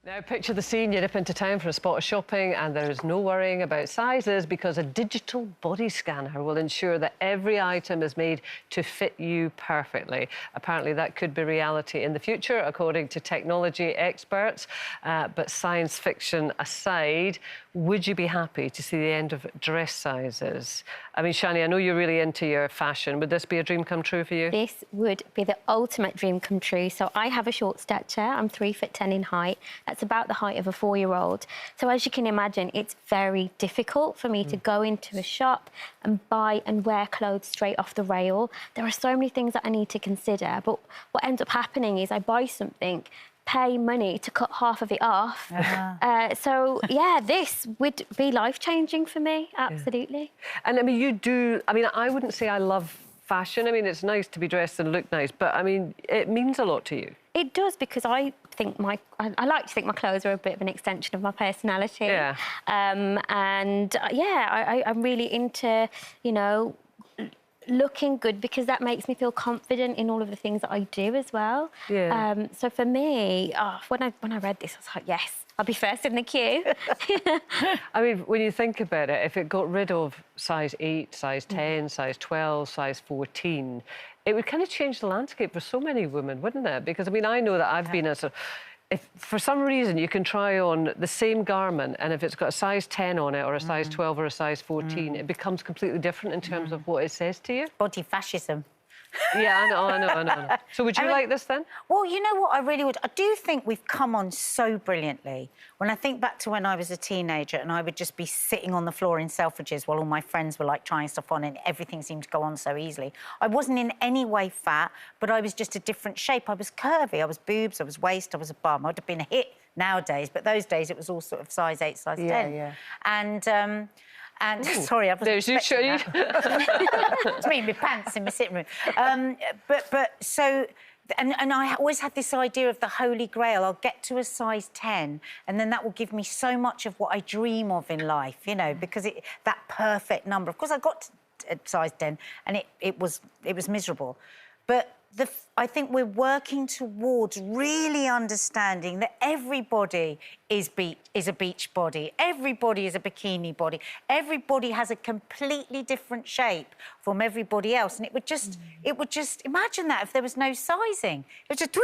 Now, picture the scene. You nip into town for a spot of shopping and there is no worrying about sizes because a digital body scanner will ensure that every item is made to fit you perfectly. Apparently, that could be reality in the future, according to technology experts. But science fiction aside, would you be happy to see the end of dress sizes? I mean, Shani, I know you're really into your fashion. Would this be a dream come true for you? This would be the ultimate dream come true. So I have a short stature. I'm 3'10" in height. That's about the height of a 4-year-old. So as you can imagine, it's very difficult for me to go into a shop and buy and wear clothes straight off the rail. There are so many things that I need to consider. But what ends up happening is I buy something, pay money to cut half of it off. So, yeah, this would be life-changing for me, absolutely. Yeah. And, I mean, you do... I mean, I wouldn't say I love fashion. I mean, it's nice to be dressed and look nice, but, I mean, it means a lot to you. It does, because I think I like to think my clothes are a bit of an extension of my personality. Yeah. I'm really into, you know, looking good, because that makes me feel confident in all of the things that I do as well. Yeah. So for me, when I read this, I was like, yes, I'll be first in the queue. I mean, when you think about it, if it got rid of size 8, size 10, size 12, size 14, it would kind of change the landscape for so many women, wouldn't it? Because, I mean, I know that I've been a sort of... If for some reason you can try on the same garment and if it's got a size 10 on it or a size 12 or a size 14, it becomes completely different in terms of what it says to you. Body fascism. Yeah, I know. So would you like this then? Well, you know what, I really would. I do think we've come on so brilliantly. When I think back to when I was a teenager and I would just be sitting on the floor in Selfridges while all my friends were, like, trying stuff on and everything seemed to go on so easily. I wasn't in any way fat, but I was just a different shape. I was curvy, I was boobs, I was waist, I was a bum. I'd have been a hit nowadays, but those days it was all sort of size 8, size 10. Yeah. And sorry, I wasn't expecting that. It's me in my pants in my sitting room. And I always had this idea of the Holy Grail. I'll get to a size 10, and then that will give me so much of what I dream of in life, you know, because that perfect number. Of course, I got to size 10, and it was miserable. But I think we're working towards really understanding that everybody is a beach body. Everybody is a bikini body. Everybody has a completely different shape from everybody else. And it would just imagine that if there was no sizing. It was just,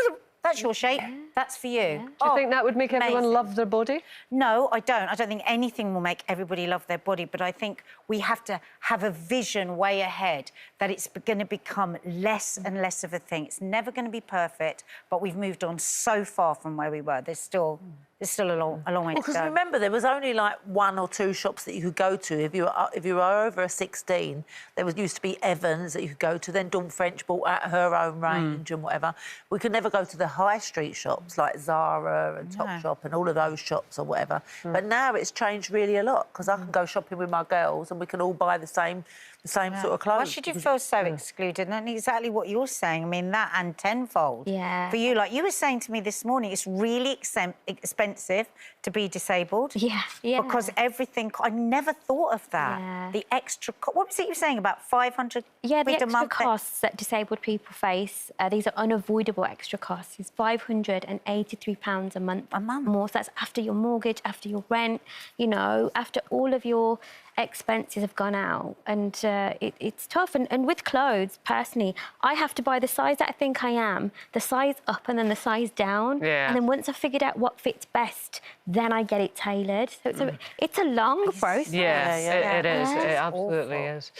that's your shape, that's for you. Yeah. Do you think that would make everyone love their body? No, I don't. I don't think anything will make everybody love their body, but I think we have to have a vision way ahead that it's going to become less and less of a thing. It's never going to be perfect, but we've moved on so far from where we were. There's still a long way to go. Because remember, there was only like 1 or 2 shops that you could go to. If you were over a 16, there used to be Evans that you could go to. Then Dawn French bought out her own range and whatever. We could never go to the high street shops like Zara and Topshop and all of those shops or whatever. But now it's changed really a lot, because I can go shopping with my girls and we can all buy the same sort of clothes. Why should you feel so excluded? And exactly what you're saying. I mean, that and tenfold. Yeah. For you, like you were saying to me this morning, it's really expensive to be disabled. Yeah. Because everything... I never thought of that. Yeah. The extra... What was it you were saying, about 500 Yeah, the quid a extra month? costs that disabled people face, these are unavoidable extra costs. It's £583 a month. A month? More. So that's after your mortgage, after your rent, you know, after all of your expenses have gone out. And it's tough. And with clothes, personally, I have to buy the size that I think I am, the size up and then the size down. Yeah. And then once I've figured out what fits best, then I get it tailored. So it's a long process. Yes, it is. Yeah. It absolutely is.